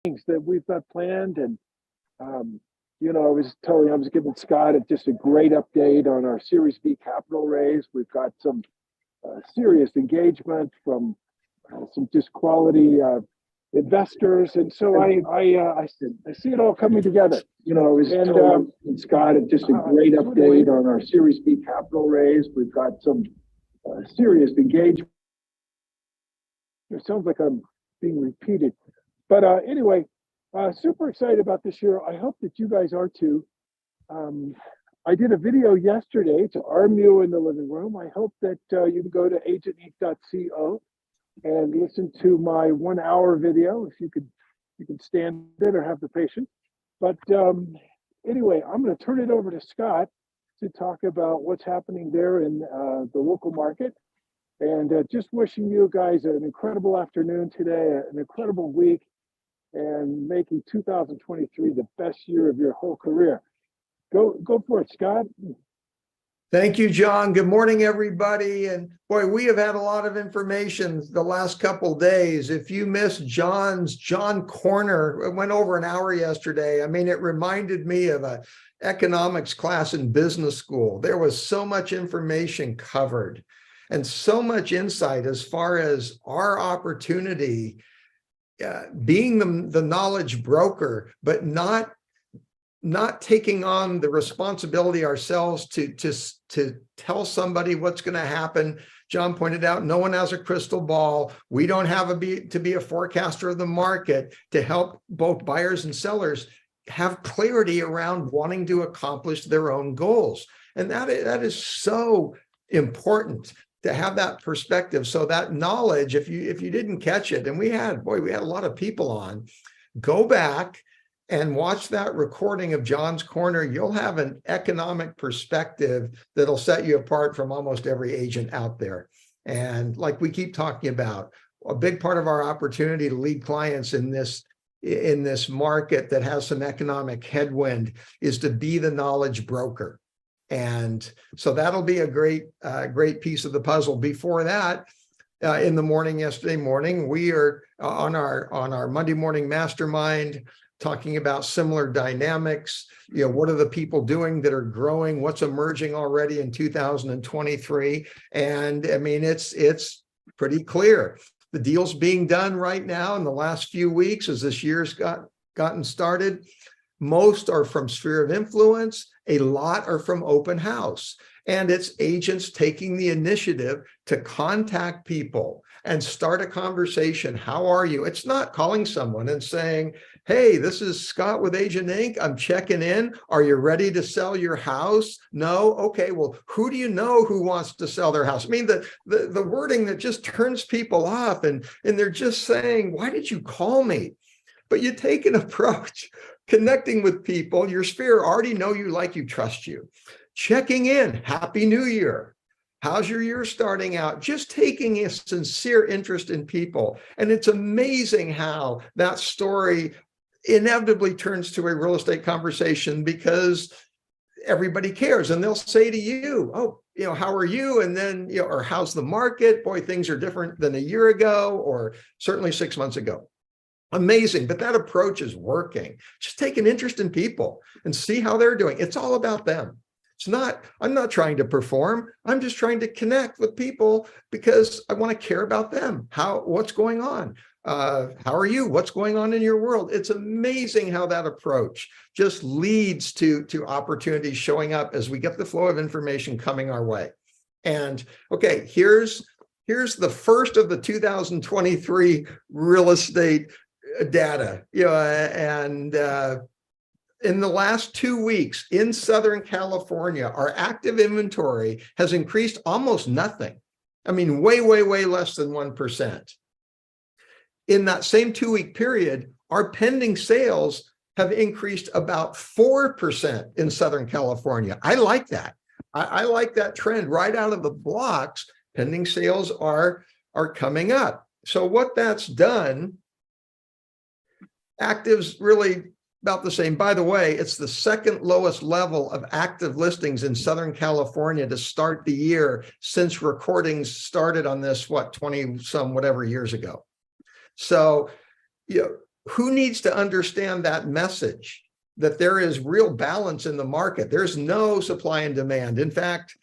things that we've got planned. And, I was giving Scott just a great update on our Series B capital raise. We've got some serious engagement from some just quality investors. And so I see it all coming together. And Scott just a great update on our Series B capital raise. We've got some serious engagement. It sounds like I'm being repeated. But anyway, super excited about this year. I hope that you guys are too. I did a video yesterday to arm you in the living room. I hope that you can go to agentinc.co and listen to my 1 hour video if you can stand it or have the patience. But anyway, I'm going to turn it over to Scott to talk about what's happening there in the local market. And just wishing you guys an incredible afternoon today, an incredible week, and making 2023 the best year of your whole career. Go for it, Scott. Thank you, John. Good morning, everybody. And boy, we have had a lot of information the last couple of days. If you missed John Corner, it went over an hour yesterday. I mean, it reminded me of an economics class in business school. There was so much information covered and so much insight as far as our opportunity, being the knowledge broker, but not taking on the responsibility ourselves to tell somebody what's going to happen. John pointed out, no one has a crystal ball. We don't have to be a forecaster of the market to help both buyers and sellers have clarity around wanting to accomplish their own goals. And that is so important to have that perspective. So that knowledge, if you didn't catch it, and we had a lot of people on, go back and watch that recording of John's Corner. You'll have an economic perspective that'll set you apart from almost every agent out there. And like we keep talking about, a big part of our opportunity to lead clients in this market that has some economic headwind is to be the knowledge broker. And so that'll be a great piece of the puzzle. Before that, in the morning, yesterday morning, we are on our Monday morning mastermind talking about similar dynamics. What are the people doing that are growing? What's emerging already in 2023? And I mean, it's pretty clear. The deals being done right now in the last few weeks as this year's gotten started, most are from sphere of influence. A lot are from open house. And it's agents taking the initiative to contact people and start a conversation. How are you? It's not calling someone and saying, hey, this is Scott with agentinc. I'm checking in. Are you ready to sell your house? No? Okay, well, who do you know who wants to sell their house? I mean, the wording that just turns people off and they're just saying, why did you call me? But you take an approach, connecting with people, your sphere already know you, like you, trust you. Checking in, Happy New Year. How's your year starting out? Just taking a sincere interest in people. And it's amazing how that story inevitably turns to a real estate conversation because everybody cares. And they'll say to you, oh, how are you? And then, or how's the market? Boy, things are different than a year ago, or certainly 6 months ago. Amazing, but that approach is working. Just take an interest in people and see how they're doing. It's all about them. I'm not trying to perform. I'm just trying to connect with people because I want to care about them. What's going on? How are you? What's going on in your world? It's amazing how that approach just leads to opportunities showing up as we get the flow of information coming our way. And okay, here's the first of the 2023 real estate data, and in the last 2 weeks in Southern California, our active inventory has increased almost nothing. I mean, way, way, way less than 1%. In that same 2-week period, our pending sales have increased about 4% in Southern California. I like that. I like that trend right out of the blocks. Pending sales are coming up. So what that's done, actives really about the same. By the way, it's the second lowest level of active listings in Southern California to start the year since recordings started on this, 20 some whatever years ago. So, who needs to understand that message, that there is real balance in the market? There's no supply and demand. In fact,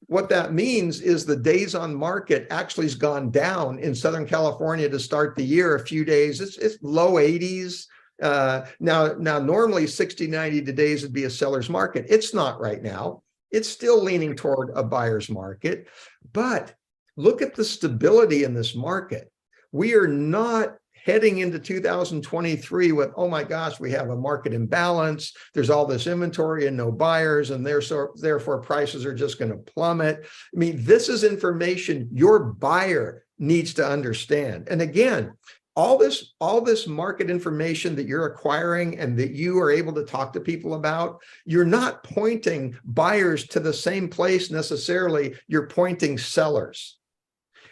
what that means is the days on market actually has gone down in Southern California to start the year. A few days, it's low 80s. Now normally 60, 90 days would be a seller's market. It's not right now. It's still leaning toward a buyer's market, but look at the stability in this market. We are not heading into 2023 with, oh my gosh, we have a market imbalance. There's all this inventory and no buyers, and therefore prices are just going to plummet. I mean, this is information your buyer needs to understand. And again, all this market information that you're acquiring and that you are able to talk to people about, you're not pointing buyers to the same place necessarily. You're pointing sellers.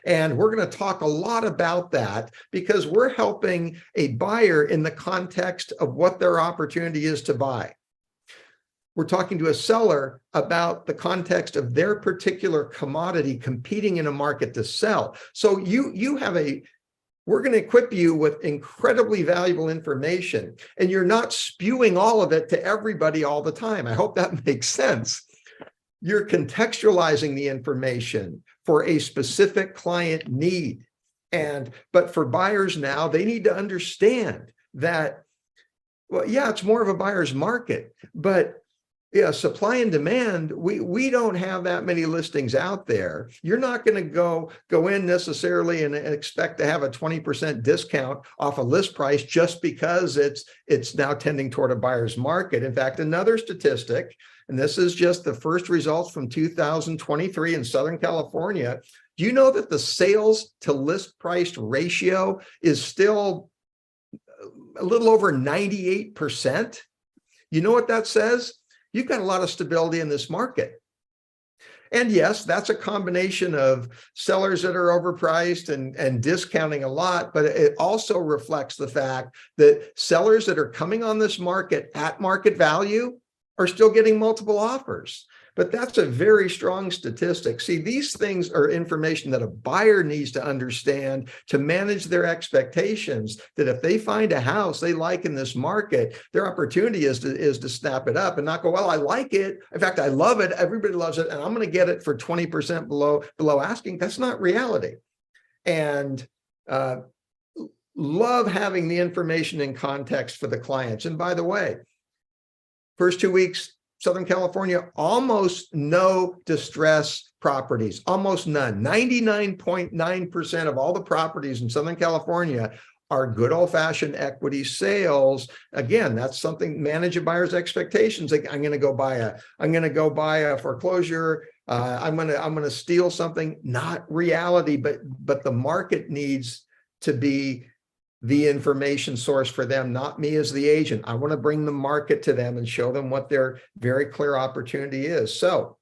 And we're going to talk a lot about that because we're helping a buyer in the context of what their opportunity is to buy. We're talking to a seller about the context of their particular commodity competing in a market to sell. So we're going to equip you with incredibly valuable information, and you're not spewing all of it to everybody all the time. I hope that makes sense. You're contextualizing the information for a specific client need. But for buyers now, they need to understand that, well, yeah, it's more of a buyer's market, but yeah, supply and demand, we don't have that many listings out there. You're not going to go in necessarily and expect to have a 20% discount off a list price just because it's now tending toward a buyer's market. In fact, another statistic, and this is just the first results from 2023 in Southern California. Do you know that the sales to list price ratio is still a little over 98%? You know what that says? You've got a lot of stability in this market. And yes, that's a combination of sellers that are overpriced and discounting a lot, but it also reflects the fact that sellers that are coming on this market at market value are still getting multiple offers. But that's a very strong statistic. See, these things are information that a buyer needs to understand to manage their expectations, that if they find a house they like in this market, their opportunity is to snap it up and not go, well, I like it. In fact, I love it. Everybody loves it. And I'm going to get it for 20% below asking. That's not reality. And love having the information in context for the clients. And by the way, first 2 weeks, Southern California, almost no distress properties, almost none. 99.9% of all the properties in Southern California are good old-fashioned equity sales. Again, that's something, manage a buyer's expectations. Like, I'm going to go buy a foreclosure. I'm going to steal something. Not reality, but the market needs to be the information source for them, not me as the agent. I want to bring the market to them and show them what their very clear opportunity is. So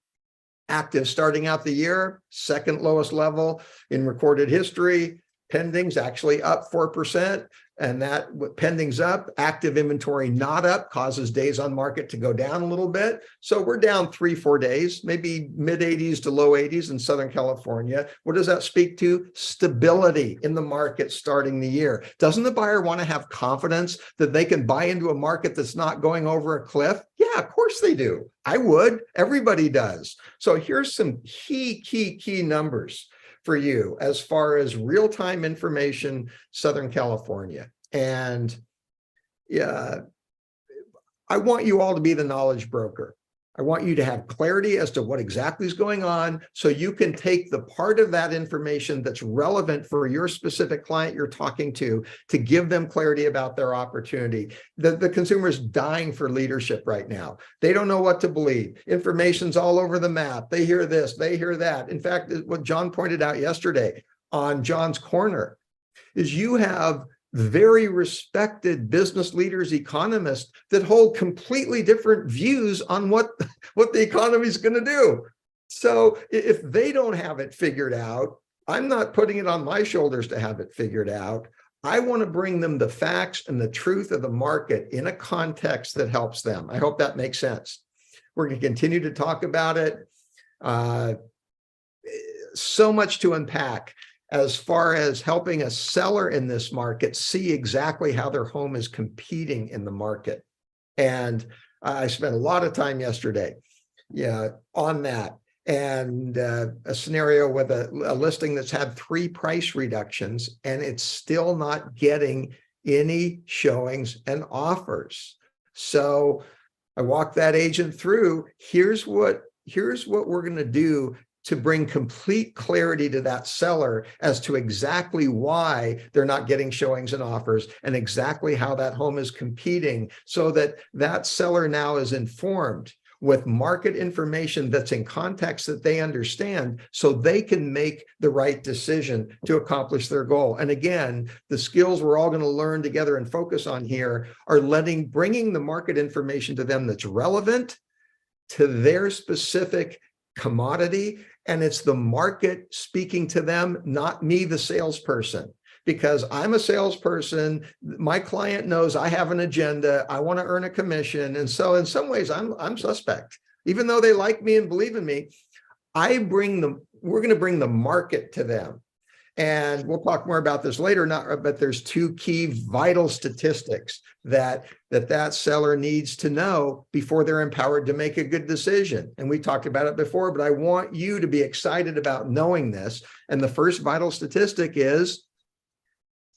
active starting out the year, second lowest level in recorded history. Pendings actually up 4%. And that pendings up, active inventory not up, causes days on market to go down a little bit. So we're down 3-4 days, maybe mid 80s to low 80s in Southern California. What does that speak to? Stability in the market starting the year. Doesn't the buyer want to have confidence that they can buy into a market that's not going over a cliff? Yeah, of course they do. I would. Everybody does. So here's some key numbers for you as far as real-time information, Southern California. And yeah, I want you all to be the knowledge broker. I want you to have clarity as to what exactly is going on so you can take the part of that information that's relevant for your specific client you're talking to give them clarity about their opportunity. The consumer is dying for leadership right now. They don't know what to believe. Information's all over the map. They hear this, they hear that. In fact, what John pointed out yesterday on John's Corner is you have very respected business leaders, economists that hold completely different views on what the economy is going to do. So if they don't have it figured out, I'm not putting it on my shoulders to have it figured out. I want to bring them the facts and the truth of the market in a context that helps them. I hope that makes sense. We're going to continue to talk about it. So much to unpack. as far as helping a seller in this market see exactly how their home is competing in the market. And I spent a lot of time yesterday, on that. And a scenario with a listing that's had 3 price reductions, and it's still not getting any showings and offers. So I walked that agent through. Here's what we're going to do to bring complete clarity to that seller as to exactly why they're not getting showings and offers, and exactly how that home is competing, so that that seller now is informed with market information that's in context that they understand, so they can make the right decision to accomplish their goal. And again, the skills we're all going to learn together and focus on here are bringing the market information to them that's relevant to their specific commodity. And it's the market speaking to them, not me, the salesperson. Because I'm a salesperson, my client knows I have an agenda, I want to earn a commission. And so in some ways, I'm suspect. Even though they like me and believe in me, we're going to bring the market to them. And we'll talk more about this later, but there's 2 key vital statistics that seller needs to know before they're empowered to make a good decision. And we talked about it before, but I want you to be excited about knowing this. And the first vital statistic is,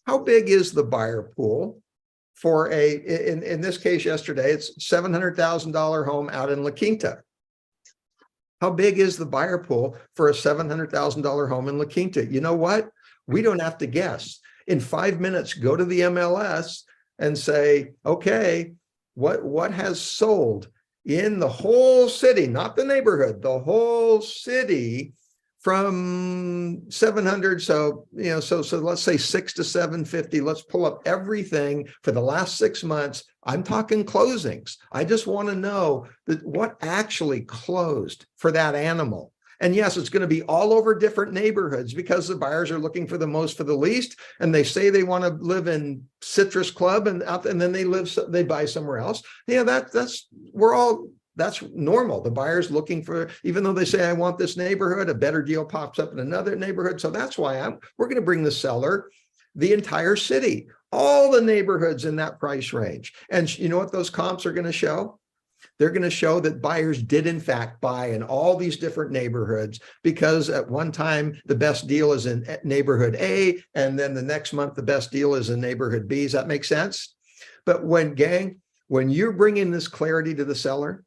how big is the buyer pool for in this case yesterday, it's $700,000 home out in La Quinta. How big is the buyer pool for a $700,000 home in La Quinta? You know what? We don't have to guess. In 5 minutes, go to the MLS and say, okay, what has sold in the whole city, not the neighborhood, the whole city, from 700, so let's say 6 to 750. Let's pull up everything for the last 6 months. I'm talking closings. I just want to know what actually closed for that animal. And yes, it's going to be all over different neighborhoods, because the buyers are looking for the most for the least, and they say they want to live in Citrus Club, and then they buy somewhere else. That's normal. The buyer's looking for, even though they say, I want this neighborhood, a better deal pops up in another neighborhood. So that's why we're going to bring the seller the entire city, all the neighborhoods in that price range. And you know what those comps are going to show? They're going to show that buyers did in fact buy in all these different neighborhoods, because at one time the best deal is in neighborhood A, and then the next month the best deal is in neighborhood B. Does that make sense? But when you're bringing this clarity to the seller,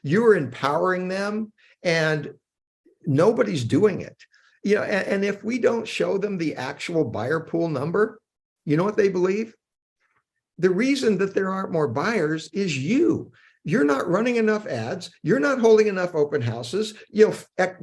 you are empowering them, and nobody's doing it. And if we don't show them the actual buyer pool number, you know what they believe? The reason that there aren't more buyers is you're not running enough ads. You're not holding enough open houses.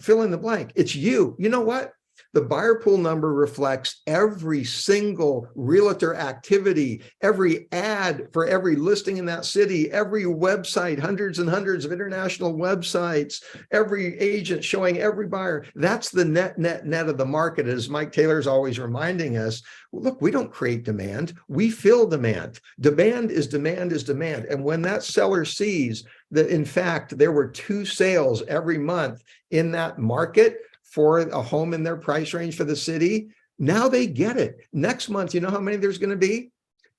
Fill in the blank. It's you. You know what? The buyer pool number reflects every single realtor activity, every ad for every listing in that city, every website, hundreds and hundreds of international websites, every agent showing every buyer. That's the net of the market. As Mike Taylor is always reminding us, look, we don't create demand, we fill demand. Demand is demand is demand. And when that seller sees that, in fact, there were 2 sales every month in that market for a home in their price range for the city, now they get it. Next month, you know how many there's going to be?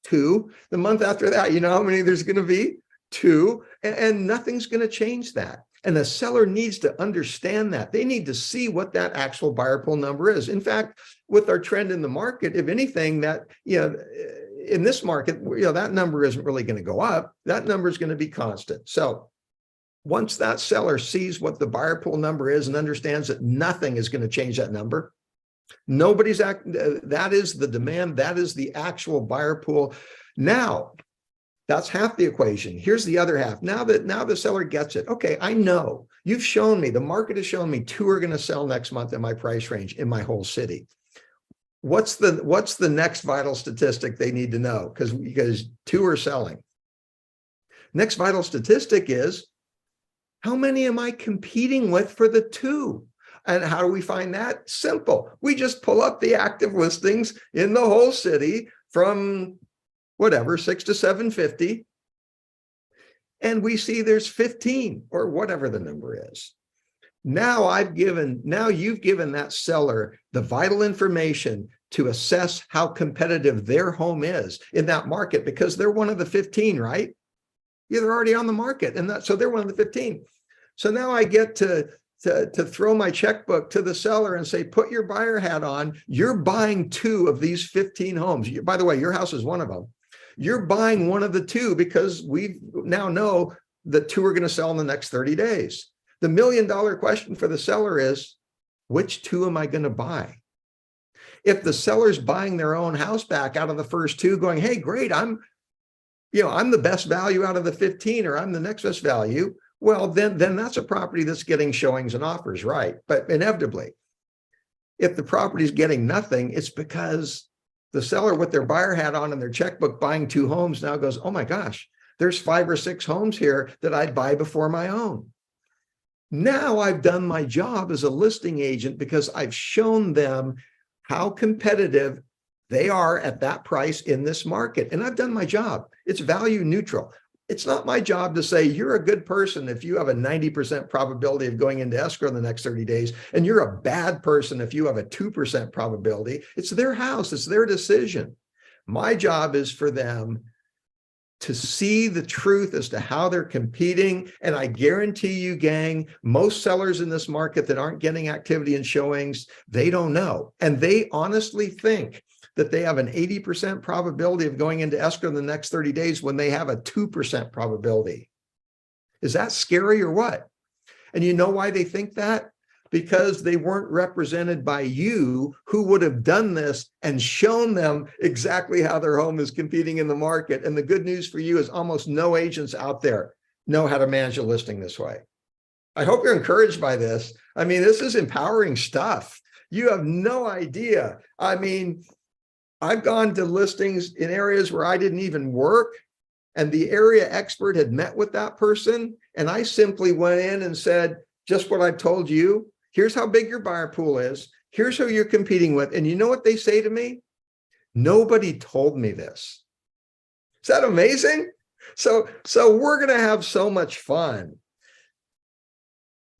2. The month after that, you know how many there's going to be? 2. And nothing's going to change that. And the seller needs to understand that. They need to see what that actual buyer pool number is. In fact, with our trend in the market, if anything, that, in this market, that number isn't really going to go up. That number is going to be constant. So once that seller sees what the buyer pool number is and understands that nothing is going to change that number, that is the demand, that is the actual buyer pool. Now, that's half the equation. Here's the other half. Now the seller gets it. Okay, I know. You've shown me, the market has shown me 2 are going to sell next month in my price range in my whole city. What's the next vital statistic they need to know? Because 2 are selling. Next vital statistic is, how many am I competing with for the 2? And how do we find that? Simple. We just pull up the active listings in the whole city from whatever, 6 to 750. And we see there's 15 or whatever the number is. Now you've given that seller the vital information to assess how competitive their home is in that market, because they're one of the 15, right? Yeah, they're already on the market, and so they're one of the 15. So now I get to throw my checkbook to the seller and say, put your buyer hat on. You're buying 2 of these 15 homes. By the way, your house is one of them. You're buying one of the 2 because we now know that 2 are going to sell in the next 30 days. The $1 million question for the seller is, which 2 am I going to buy? If the seller's buying their own house back out of the first 2, going, hey, great, I'm the best value out of the 15, or I'm the next best value. Well, then that's a property that's getting showings and offers, right? But inevitably, if the property's getting nothing, it's because the seller with their buyer hat on and their checkbook buying 2 homes now goes, oh my gosh, there's 5 or 6 homes here that I'd buy before my own. Now I've done my job as a listing agent because I've shown them how competitive they are at that price in this market. And I've done my job. It's value neutral. It's not my job to say you're a good person if you have a 90% probability of going into escrow in the next 30 days, and you're a bad person if you have a 2% probability. It's their house. It's their decision. My job is for them to see the truth as to how they're competing. And I guarantee you, gang, most sellers in this market that aren't getting activity and showings, they don't know. And they honestly think that they have an 80% probability of going into escrow in the next 30 days when they have a 2% probability. Is that scary or what? And you know why they think that? Because they weren't represented by you, who would have done this and shown them exactly how their home is competing in the market. And the good news for you is almost no agents out there know how to manage a listing this way. I hope you're encouraged by this. I mean, this is empowering stuff. You have no idea. I mean, I've gone to listings in areas where I didn't even work, and the area expert had met with that person. And I simply went in and said, just what I've told you. Here's how big your buyer pool is. Here's who you're competing with. And you know what they say to me? Nobody told me this. Is that amazing? So we're going to have so much fun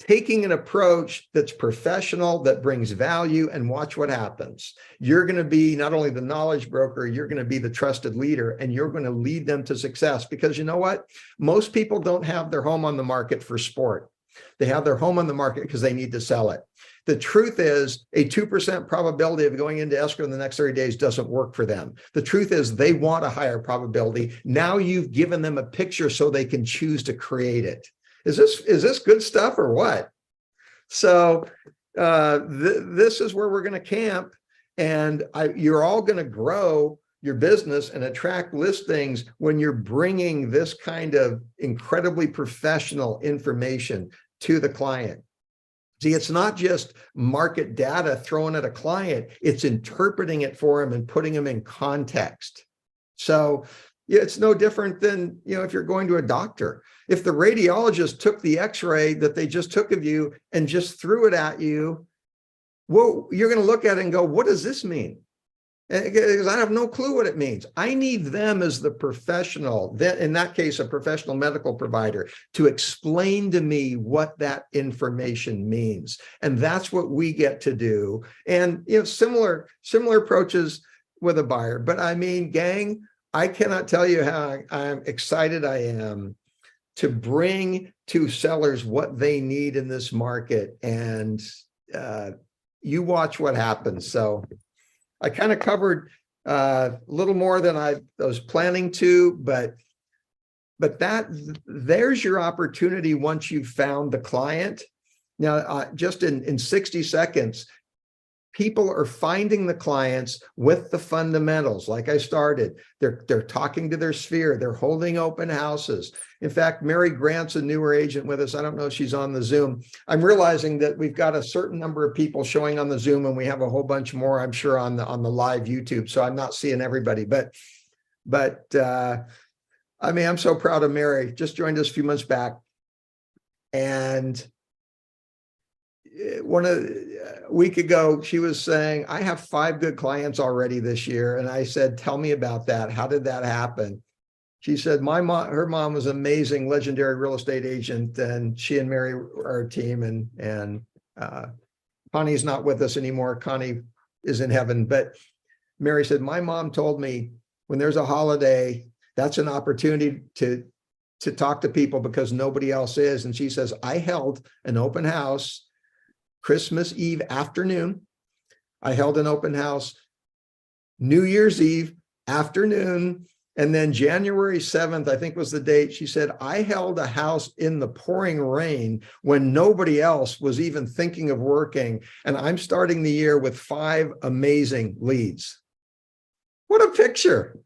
taking an approach that's professional, that brings value, and watch what happens. You're going to be not only the knowledge broker, you're going to be the trusted leader, and you're going to lead them to success. Because you know what? Most people don't have their home on the market for sport. They have their home on the market because they need to sell it. The truth is, a 2% probability of going into escrow in the next 30 days doesn't work for them. The truth is, they want a higher probability. Now you've given them a picture so they can choose to create it. Is this good stuff or what? So this is where we're going to camp, and you're all going to grow your business and attract listings when you're bringing this kind of incredibly professional information to the client. See, it's not just market data thrown at a client, it's interpreting it for them and putting them in context. So yeah, it's no different than, if you're going to a doctor. If the radiologist took the x-ray that they just took of you and just threw it at you, well, you're going to look at it and go, what does this mean? Because I have no clue what it means. I need them as the professional, in that case, a professional medical provider, to explain to me what that information means. And that's what we get to do. And similar approaches with a buyer. But I mean, gang, I cannot tell you how I'm excited I am to bring to sellers what they need in this market. And you watch what happens. So I kind of covered a little more than I was planning to, but there's your opportunity once you've found the client. Now, just in 60 seconds, people are finding the clients with the fundamentals. Like I started, they're talking to their sphere, they're holding open houses. In fact, Mary Grant's a newer agent with us. I don't know if she's on the Zoom. I'm realizing that we've got a certain number of people showing on the Zoom, and we have a whole bunch more, I'm sure, on the live YouTube. So I'm not seeing everybody, but I mean, I'm so proud of Mary. Just joined us a few months back, and a week ago, she was saying, I have 5 good clients already this year. And I said, tell me about that. How did that happen? She said, her mom was an amazing, legendary real estate agent, and she and Mary are a team, and Connie's not with us anymore. Connie is in heaven. But Mary said, my mom told me when there's a holiday, that's an opportunity to talk to people because nobody else is. And she says, I held an open house Christmas Eve afternoon. I held an open house New Year's Eve afternoon. And then January 7th, I think was the date. She said, I held a house in the pouring rain when nobody else was even thinking of working. And I'm starting the year with 5 amazing leads. What a picture.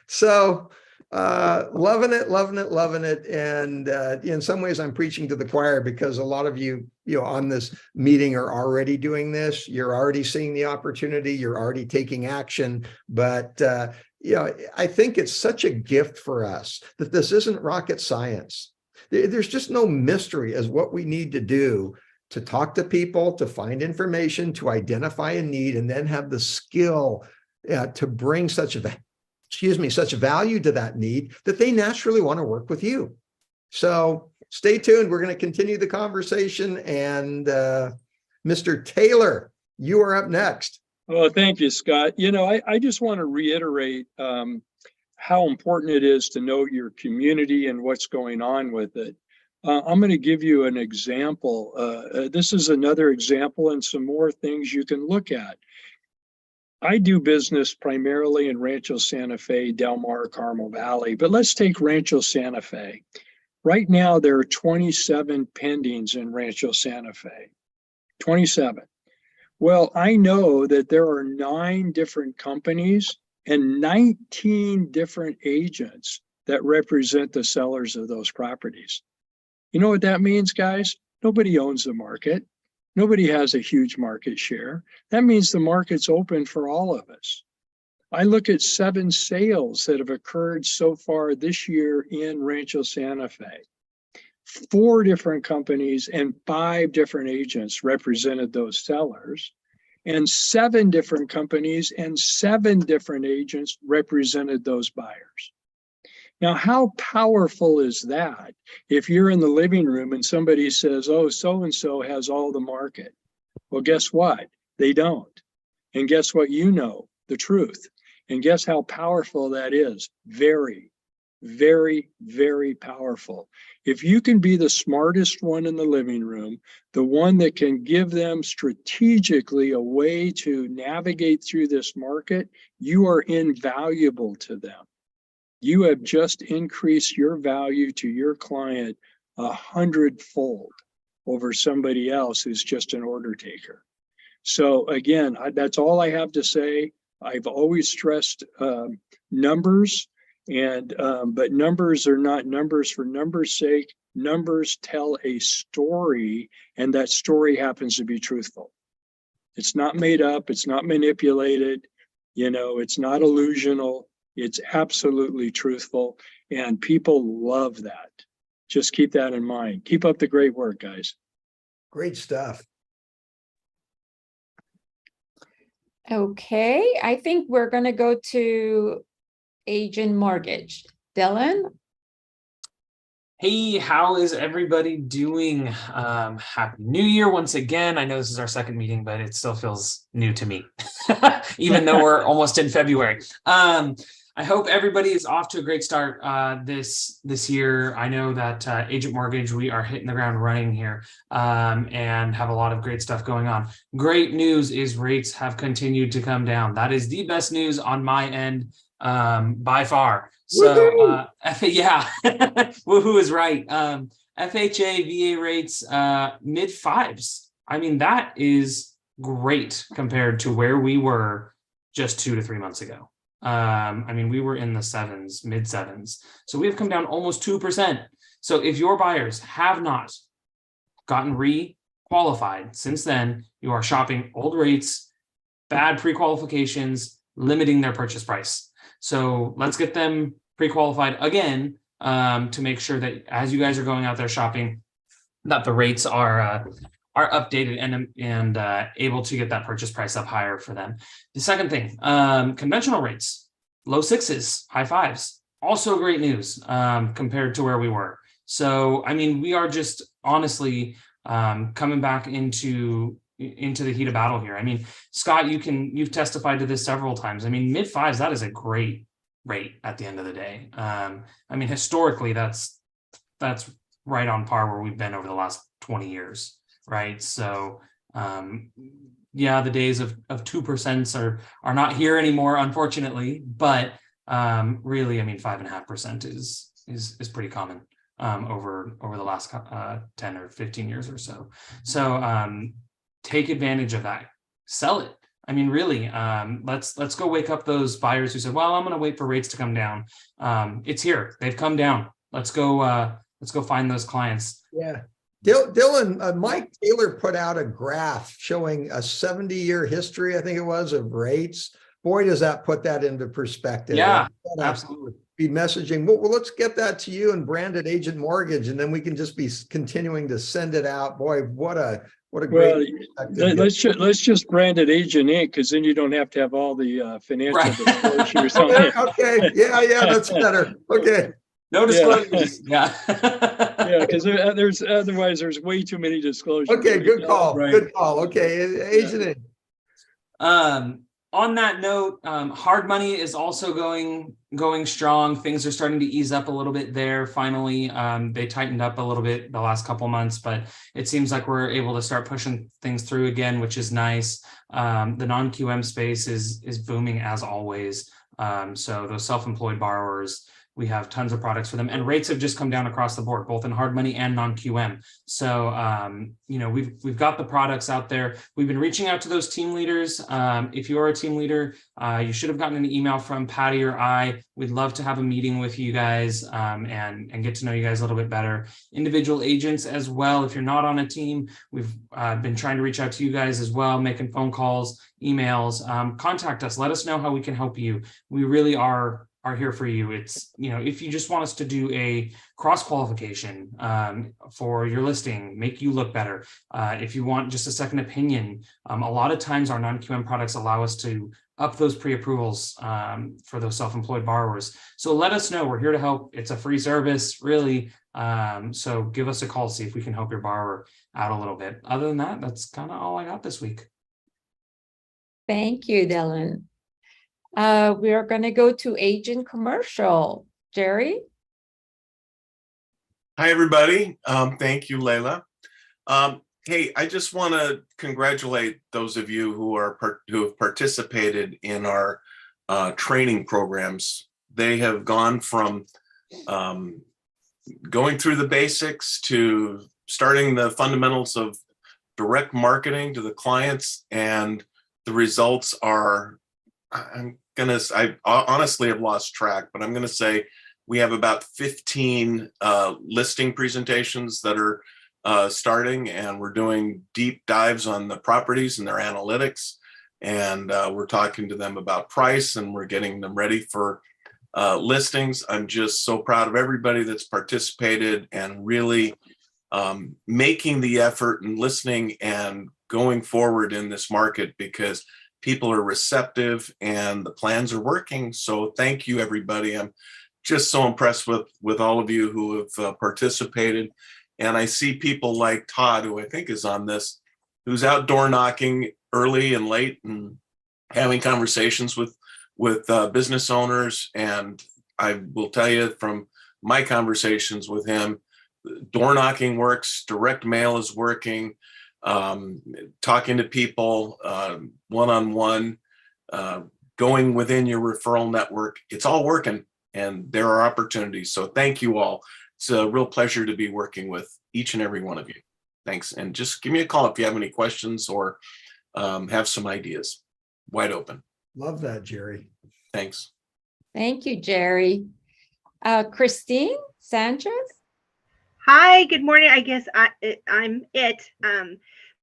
So loving it, loving it, loving it. And in some ways I'm preaching to the choir because a lot of you on this meeting are already doing this. You're already seeing the opportunity. You're already taking action. But I think it's such a gift for us that this isn't rocket science. There's just no mystery as what we need to do to talk to people, to find information, to identify a need, and then have the skill to bring such value to that need that they naturally want to work with you. So stay tuned. We're going to continue the conversation. And Mr. Taylor, you are up next. Well, thank you, Scott. I just want to reiterate how important it is to know your community and what's going on with it. I'm going to give you an example. This is another example and some more things you can look at. I do business primarily in Rancho Santa Fe, Del Mar, Carmel Valley, but let's take Rancho Santa Fe. Right now, there are 27 pendings in Rancho Santa Fe, 27. Well, I know that there are 9 different companies and 19 different agents that represent the sellers of those properties. You know what that means, guys? Nobody owns the market. Nobody has a huge market share. That means the market's open for all of us. I look at 7 sales that have occurred so far this year in Rancho Santa Fe. 4 different companies and 5 different agents represented those sellers, and 7 different companies and 7 different agents represented those buyers. Now, how powerful is that if you're in the living room and somebody says, oh, so-and-so has all the market? Well, guess what? They don't. And guess what? The truth. And guess how powerful that is? Very, very, very powerful. If you can be the smartest one in the living room, the one that can give them strategically a way to navigate through this market, you are invaluable to them. You have just increased your value to your client 100-fold over somebody else who's just an order taker. So again, that's all I have to say. I've always stressed numbers, but numbers are not numbers for numbers' sake. Numbers tell a story, and that story happens to be truthful. It's not made up. It's not manipulated. It's not illusional. It's absolutely truthful, and people love that. Just keep that in mind. Keep up the great work, guys. Great stuff. Okay, I think we're going to go to Agent Mortgage. Dylan? Hey, how is everybody doing? Happy New Year once again. I know this is our second meeting, but it still feels new to me, even though we're almost in February. I hope everybody is off to a great start this year. I know that Agent Mortgage, we are hitting the ground running here and have a lot of great stuff going on. Great news is rates have continued to come down. That is the best news on my end by far. So yeah, woohoo is right. FHA, VA rates, mid 5s. I mean, that is great compared to where we were just 2 to 3 months ago. I mean, we were in the 7s, mid 7s. So we've come down almost 2%. So if your buyers have not gotten re-qualified since then, you are shopping old rates, bad pre-qualifications, limiting their purchase price. So let's get them pre-qualified again to make sure that as you guys are going out there shopping, that the rates are updated and able to get that purchase price up higher for them. The second thing, conventional rates, low 6s, high 5s. also great news compared to where we were. So, I mean, we are just honestly coming back into the heat of battle here. I mean, Scott, you've testified to this several times. I mean, mid-5s, that is a great rate at the end of the day. I mean, historically, that's right on par where we've been over the last 20 years, right? So, yeah, the days of 2% are not here anymore, unfortunately, but really, I mean, 5.5% is pretty common over the last 10 or 15 years or so. So take advantage of that, sell it. I mean, really, let's go wake up those buyers who said, well, I'm going to wait for rates to come down. It's here. They've come down. Let's go find those clients. Yeah. Dylan, Mike Taylor put out a graph showing a 70-year history, I think it was, of rates. Boy, does that put that into perspective. Yeah, absolutely. Be messaging. Well, let's get that to you and branded Agent Mortgage, and then we can just be continuing to send it out. Boy, what a great. Let's just brand it Agent Inc. because then you don't have to have all the financial disclosures on it. Okay. Yeah, that's better. Okay. No disclosures. Yeah. Yeah, because otherwise there's way too many disclosures. Okay, good call. Right. Good call. Okay, Agent Inc. On that note, hard money is also going strong. Things are starting to ease up a little bit there. Finally, they tightened up a little bit the last couple months, but it seems like we're able to start pushing things through again, which is nice. The non-QM space is booming as always. So those self-employed borrowers, we have tons of products for them, and rates have just come down across the board, both in hard money and non-QM. So, we've got the products out there. We've been reaching out to those team leaders. If you're a team leader, you should have gotten an email from Patty or I. We'd love to have a meeting with you guys and get to know you guys a little bit better. Individual agents as well. If you're not on a team, we've been trying to reach out to you guys as well, making phone calls, emails. Contact us. Let us know how we can help you. We really are here for you. It's, if you just want us to do a cross qualification for your listing, make you look better. If you want just a second opinion, a lot of times our non-QM products allow us to up those pre-approvals for those self-employed borrowers. So let us know. We're here to help. It's a free service, really. So give us a call, see if we can help your borrower out a little bit. Other than that, that's kind of all I got this week. Thank you, Dylan. We are going to go to Agent Commercial. Jerry? Hi, everybody. Thank you, Layla. Hey, I just want to congratulate those of you who have participated in our training programs. They have gone from going through the basics to starting the fundamentals of direct marketing to the clients, and the results are, I honestly have lost track, but I'm gonna say we have about 15 listing presentations that are starting, and we're doing deep dives on the properties and their analytics, and we're talking to them about price, and we're getting them ready for listings. I'm just so proud of everybody that's participated and really making the effort and listening and going forward in this market, because people are receptive and the plans are working. So thank you, everybody. I'm just so impressed with all of you who have participated. And I see people like Todd, who I think is on this, who's out door knocking early and late and having conversations with business owners. And I will tell you from my conversations with him, door knocking works, direct mail is working, talking to people one-on-one, going within your referral network. It's all working, and there are opportunities. So thank you all. It's a real pleasure to be working with each and every one of you. Thanks. And just give me a call if you have any questions or have some ideas. Wide open. Love that, Jerry. Thanks. Thank you, Jerry. Christine Sanchez? Hi, good morning. I guess I'm it.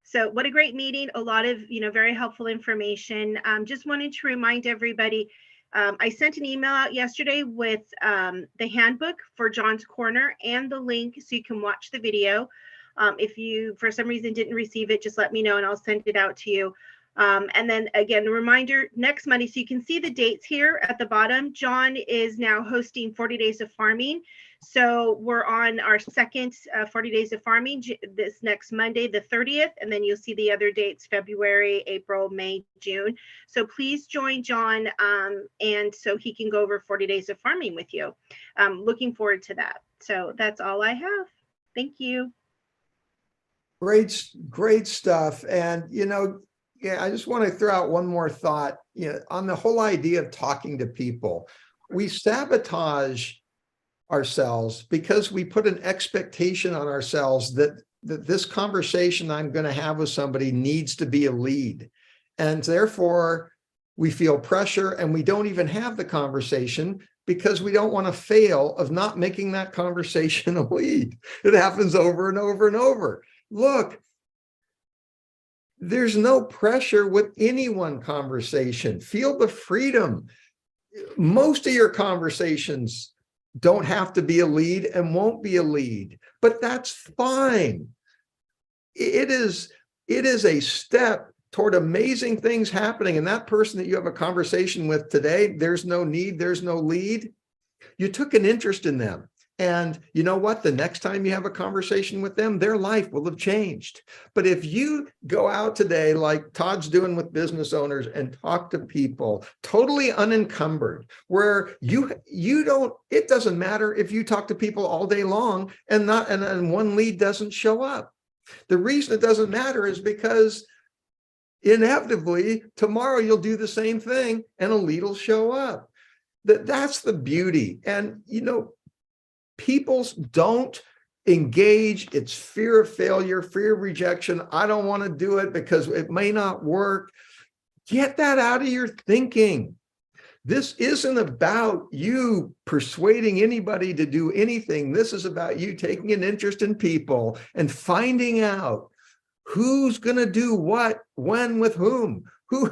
So what a great meeting. A lot of, very helpful information. Just wanted to remind everybody, I sent an email out yesterday with the handbook for John's Corner and the link so you can watch the video. If you, for some reason, didn't receive it, just let me know and I'll send it out to you. And then again, a reminder, next Monday, so you can see the dates here at the bottom. John is now hosting 40 Days of Farming. So we're on our second 40 Days of Farming this next Monday, the 30th, and then you'll see the other dates, February, April, May, June. So please join John, and so he can go over 40 Days of Farming with you. Looking forward to that. So that's all I have. Thank you. Great stuff. And, yeah, I just want to throw out one more thought, on the whole idea of talking to people. We sabotage ourselves because we put an expectation on ourselves that this conversation I'm going to have with somebody needs to be a lead. And therefore, we feel pressure and we don't even have the conversation because we don't want to fail of not making that conversation a lead. It happens over and over and over. Look, there's no pressure with any one conversation. Feel the freedom. Most of your conversations don't have to be a lead and won't be a lead, but that's fine. It is a step toward amazing things happening. And that person that you have a conversation with today, there's no need, there's no lead. You took an interest in them. And you know what? The next time you have a conversation with them, their life will have changed. But if you go out today, like Todd's doing with business owners, and talk to people totally unencumbered, where you don't, it doesn't matter if you talk to people all day long and one lead doesn't show up. The reason it doesn't matter is because inevitably tomorrow you'll do the same thing and a lead will show up. That's the beauty. And people don't engage. It's fear of failure, fear of rejection. I don't want to do it because it may not work. Get that out of your thinking. This isn't about you persuading anybody to do anything. This is about you taking an interest in people and finding out who's going to do what, when, with whom, who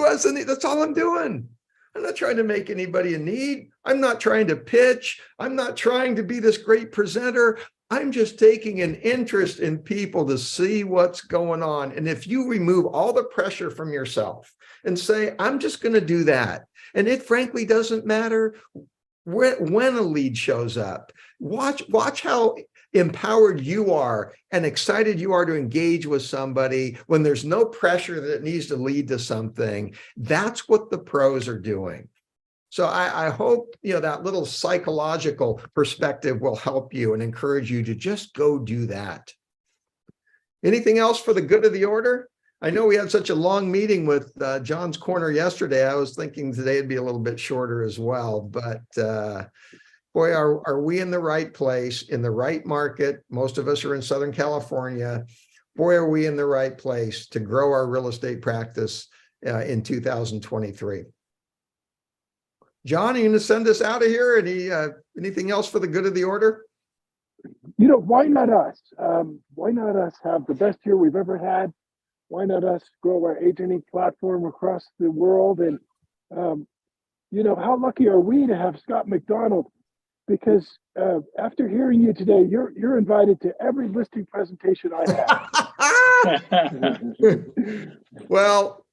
has a need. That's all I'm doing. I'm not trying to make anybody a need. I'm not trying to pitch. I'm not trying to be this great presenter. I'm just taking an interest in people to see what's going on. And if you remove all the pressure from yourself and say, I'm just going to do that. And it frankly doesn't matter when a lead shows up. Watch how empowered you are and excited you are to engage with somebody when there's no pressure that it needs to lead to something. That's what the pros are doing. So I hope that little psychological perspective will help you and encourage you to just go do that. Anything else for the good of the order? I know we had such a long meeting with John's Corner yesterday. I was thinking today it'd be a little bit shorter as well, but boy, are we in the right place, in the right market? Most of us are in Southern California. Boy, are we in the right place to grow our real estate practice in 2023. John, are you going to send us out of here? Anything else for the good of the order? Why not us? Why not us have the best year we've ever had? Why not us grow our agentinc platform across the world? And, how lucky are we to have Scott McDonald? Because after hearing you today, you're invited to every listing presentation I have. Well,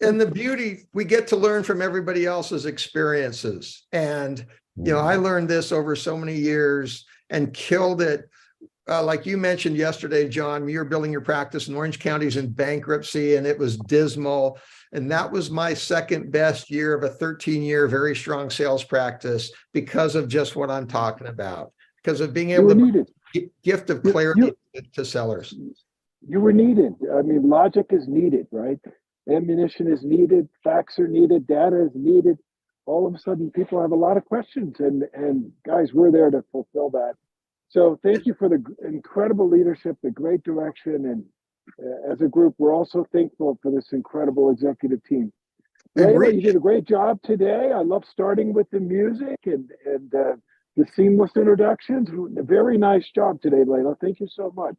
and the beauty, we get to learn from everybody else's experiences. And, I learned this over so many years and killed it. Like you mentioned yesterday, John, you were building your practice in Orange County's in bankruptcy and it was dismal. And that was my second best year of a 13-year, very strong sales practice because of just what I'm talking about, because of being able to gift of clarity to sellers. You were needed. I mean, logic is needed, right? Ammunition is needed. Facts are needed. Data is needed. All of a sudden, people have a lot of questions, and guys, we're there to fulfill that. So thank you for the incredible leadership, the great direction, and as a group, we're also thankful for this incredible executive team. Layla, you did a great job today. I love starting with the music and the seamless introductions. Very nice job today, Layla. Thank you so much.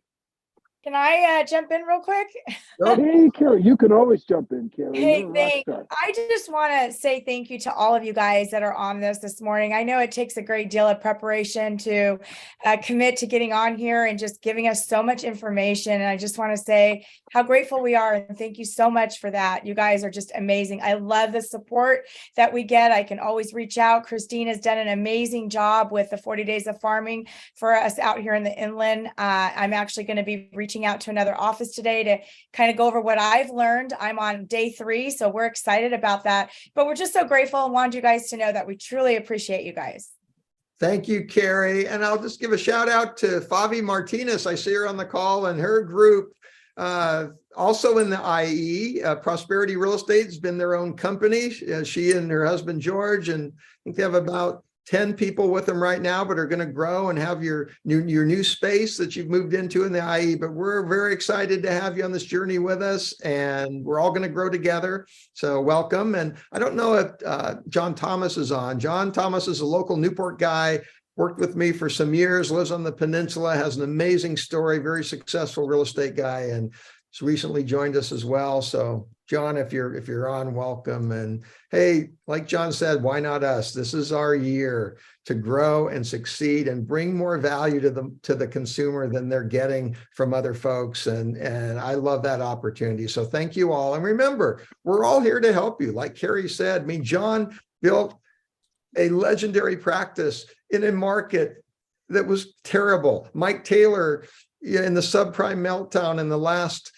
Can I jump in real quick? Hey, Carrie, you can always jump in, Carrie. Hey, You're a rock thanks. star. I just want to say thank you to all of you guys that are on this morning. I know it takes a great deal of preparation to commit to getting on here and just giving us so much information. And I just want to say how grateful we are. And thank you so much for that. You guys are just amazing. I love the support that we get. I can always reach out. Christine has done an amazing job with the 40 Days of Farming for us out here in the inland. I'm actually going to be reaching out to another office today to kind of go over what I've learned. I'm on day 3, so we're excited about that. But we're just so grateful and wanted you guys to know that we truly appreciate you guys. Thank you, Carrie. And I'll just give a shout out to Favi Martinez. I see her on the call, and her group, also in the IE, Prosperity Real Estate has been their own company. She and her husband, George, and I think they have about 10 people with them right now, but are going to grow and have your new space that you've moved into in the IE. But we're very excited to have you on this journey with us, and we're all going to grow together. So welcome. And I don't know if John Thomas is on. John Thomas is a local Newport guy, worked with me for some years, lives on the peninsula, has an amazing story, very successful real estate guy, and has recently joined us as well. So John, if you're on, welcome. And hey, like John said, why not us? This is our year to grow and succeed and bring more value to the consumer than they're getting from other folks. And I love that opportunity. So thank you all. And remember, we're all here to help you. Like Carrie said, I mean, John built a legendary practice in a market that was terrible. Mike Taylor, in the subprime meltdown in the last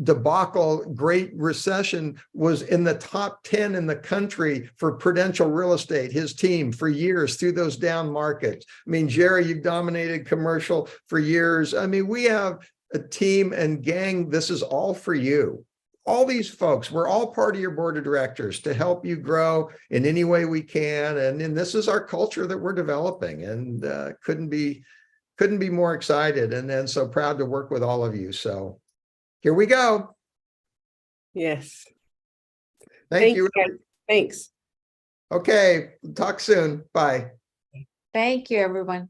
debacle, Great Recession, was in the top 10 in the country for Prudential Real Estate, his team, for years through those down markets. I mean, Jerry, you've dominated commercial for years. I mean, we have a team and gang. This is all for you. All these folks, we're all part of your board of directors to help you grow in any way we can. And this is our culture that we're developing, and couldn't be more excited and so proud to work with all of you. So here we go. Yes. Thank you. Guys. Thanks. Okay. Talk soon. Bye. Thank you, everyone.